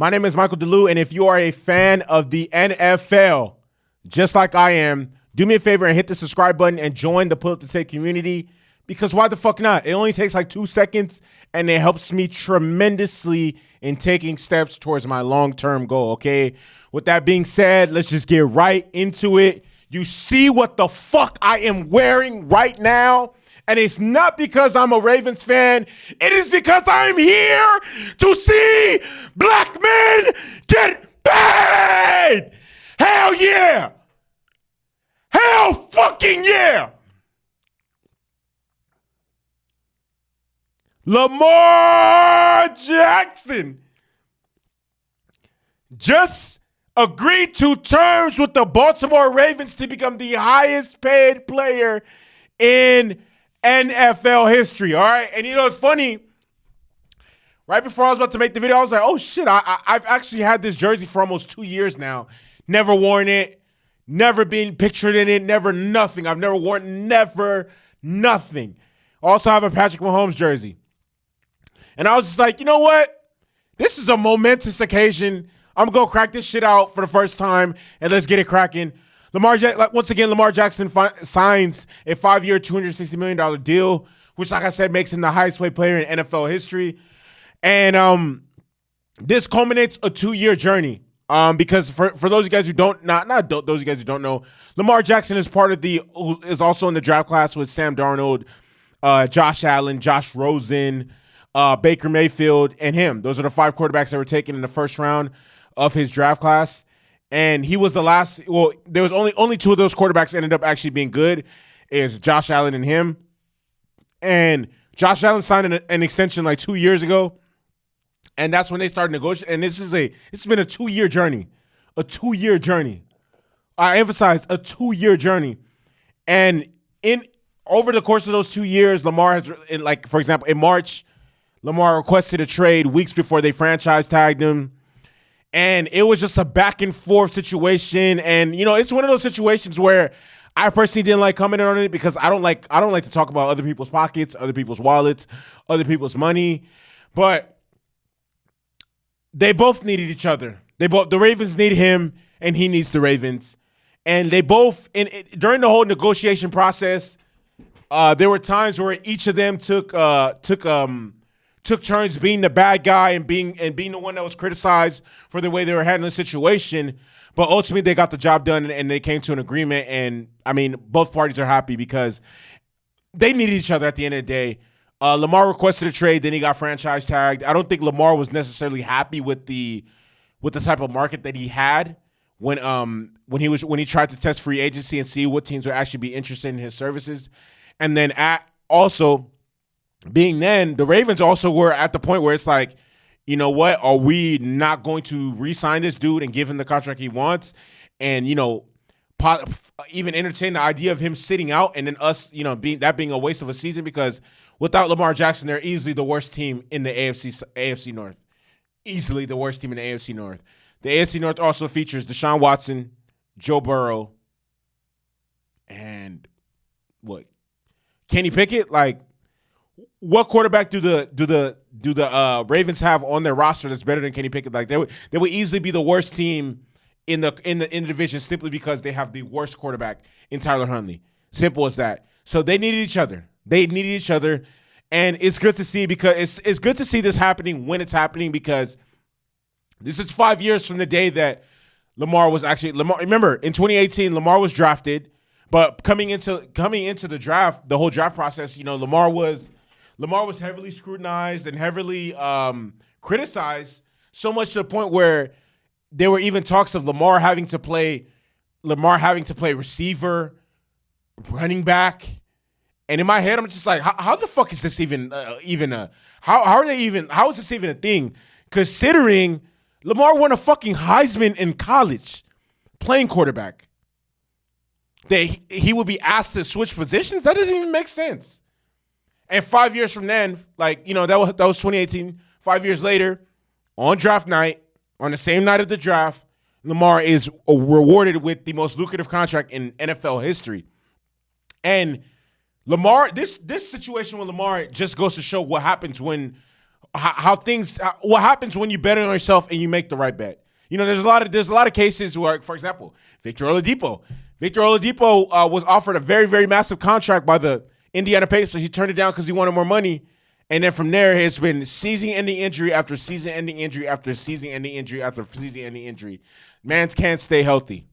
My name is Michael DeLu, and if you are a fan of the NFL, just like I am, do me a favor and hit the subscribe button and join the Pull Up the Tape community, because why the fuck not? It only takes like 2 seconds, and it helps me tremendously in taking steps towards my long-term goal, okay? With that being said, let's just get right into it. You see what the fuck I am wearing right now? And it's not because I'm a Ravens fan. It is because I'm here to see black men get paid. Hell yeah. Hell fucking yeah. Lamar Jackson just agreed to terms with the Baltimore Ravens to become the highest paid player in NFL history, all right? And you know, it's funny. Right before I was about to make the video, I was like, oh, shit, I've actually had this jersey for almost 2 years now. Never worn it, never been pictured in it, never nothing. I've never worn nothing. Also have a Patrick Mahomes jersey. And I was just like, you know what? This is a momentous occasion. I'm going to crack this shit out for the first time, and let's get it cracking. Once again, Lamar Jackson signs a 5-year, $260 million deal, which, like I said, makes him the highest paid player in NFL history. And this culminates a 2-year journey. Because for those of you guys who don't, not those of you guys who don't know, Lamar Jackson is is also in the draft class with Sam Darnold, Josh Allen, Josh Rosen, Baker Mayfield, and him. Those are the 5 quarterbacks that were taken in the first round of his draft class. And he was the last. Well, there was only 2 of those quarterbacks ended up actually being good, is Josh Allen and him. And Josh Allen signed an extension like 2 years ago, and that's when they started negotiating. And it's been a 2-year journey, I emphasize a 2-year journey. And over the course of those 2 years, Lamar has, for example, in March, Lamar requested a trade weeks before they franchise tagged him. And it was just a back and forth situation. And, you know, it's one of those situations where I personally didn't like commenting on it, because I don't like to talk about other people's pockets, other people's wallets, other people's money. But they both needed each other. The Ravens need him, and he needs the Ravens. And they both, during the whole negotiation process, there were times where each of them took turns being the bad guy and being the one that was criticized for the way they were handling the situation. But ultimately, they got the job done, and they came to an agreement. And, I mean, both parties are happy because they needed each other at the end of the day. Lamar requested a trade, then he got franchise tagged. I don't think Lamar was necessarily happy with the type of market that he had when he tried to test free agency and see what teams would actually be interested in his services. And then also being then, the Ravens also were at the point where it's like, you know what, are we not going to re-sign this dude and give him the contract he wants? And, you know, even entertain the idea of him sitting out, and then us, you know, being a waste of a season, because without Lamar Jackson, they're easily the worst team in the AFC North. Easily the worst team in the AFC North. The AFC North also features Deshaun Watson, Joe Burrow, and Kenny Pickett. Like, what quarterback do the Ravens have on their roster that's better than Kenny Pickett? Like, they would easily be the worst team in the division, simply because they have the worst quarterback in Tyler Huntley. Simple as that. So they needed each other. And it's good to see, because it's good to see this happening when it's happening, because this is 5 years from the day that Lamar. Remember, in 2018, Lamar was drafted, but coming into the draft, the whole draft process, you know, Lamar was heavily scrutinized and heavily criticized, so much to the point where there were even talks of Lamar having to play receiver, running back. And in my head, I'm just like, how the fuck is this how is this even a thing? Considering Lamar won a fucking Heisman in college playing quarterback. That he would be asked to switch positions? That doesn't even make sense. And 5 years from then, like, you know, that was 2018. 5 years later, on draft night, on the same night of the draft, Lamar is rewarded with the most lucrative contract in NFL history. And Lamar, this situation with Lamar just goes to show what happens when how things, what happens when you bet on yourself and you make the right bet. You know, there's a lot of cases where, for example, Victor Oladipo was offered a very, very massive contract by the Indiana Pacers. He turned it down because he wanted more money. And then from there, it's been season-ending injury after season-ending injury after season-ending injury after season-ending injury. Mans can't stay healthy.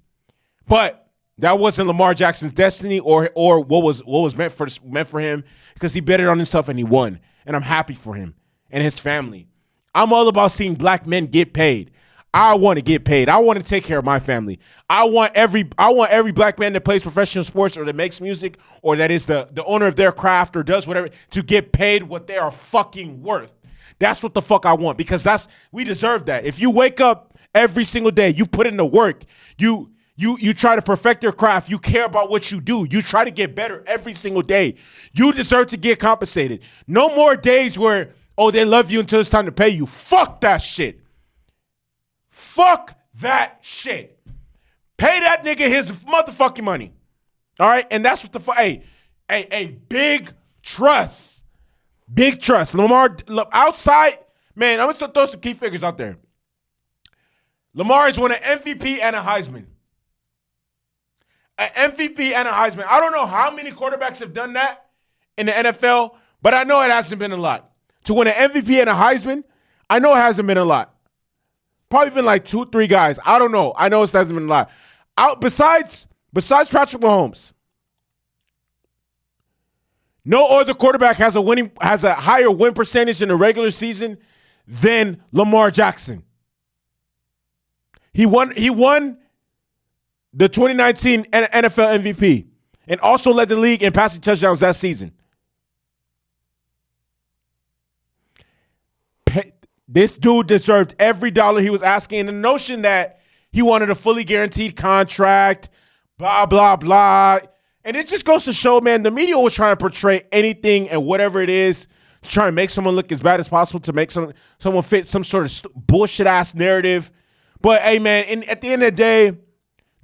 But that wasn't Lamar Jackson's destiny or what was meant for him, because he betted on himself and he won. And I'm happy for him and his family. I'm all about seeing black men get paid. I want to get paid. I want to take care of my family. I want every black man that plays professional sports or that makes music or that is the owner of their craft or does whatever to get paid what they are fucking worth. That's what the fuck I want, because we deserve that. If you wake up every single day, you put in the work, you try to perfect your craft, you care about what you do, you try to get better every single day, you deserve to get compensated. No more days where, oh, they love you until it's time to pay you. Fuck that shit. Fuck that shit. Pay that nigga his motherfucking money. All right? And that's what big trust. Big trust. Lamar, outside, man, I'm going to throw some key figures out there. Lamar has won an MVP and a Heisman. An MVP and a Heisman. I don't know how many quarterbacks have done that in the NFL, but I know it hasn't been a lot. To win an MVP and a Heisman, I know it hasn't been a lot. Probably been like 2-3 guys. I don't know. I know it hasn't been a lot. Besides Patrick Mahomes, no other quarterback has a higher win percentage in the regular season than Lamar Jackson. He won the 2019 NFL MVP and also led the league in passing touchdowns that season. This dude deserved every dollar he was asking. And the notion that he wanted a fully guaranteed contract, blah, blah, blah. And it just goes to show, man, the media was trying to portray anything and whatever it is to try and make someone look as bad as possible, to make someone fit some sort of bullshit-ass narrative. But, hey, man, at the end of the day,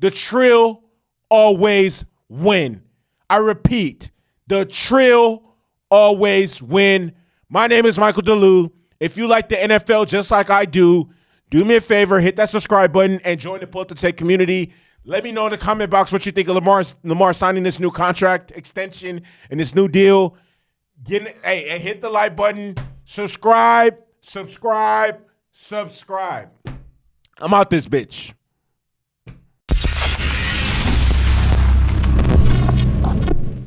the Trill always win. I repeat, the Trill always win. My name is Michael DeLu. If you like the NFL just like I do me a favor, hit that subscribe button and join the Pull Up to Take community. Let me know in the comment box what you think of Lamar signing this new contract extension and this new deal. Hit the like button. Subscribe. I'm out this bitch.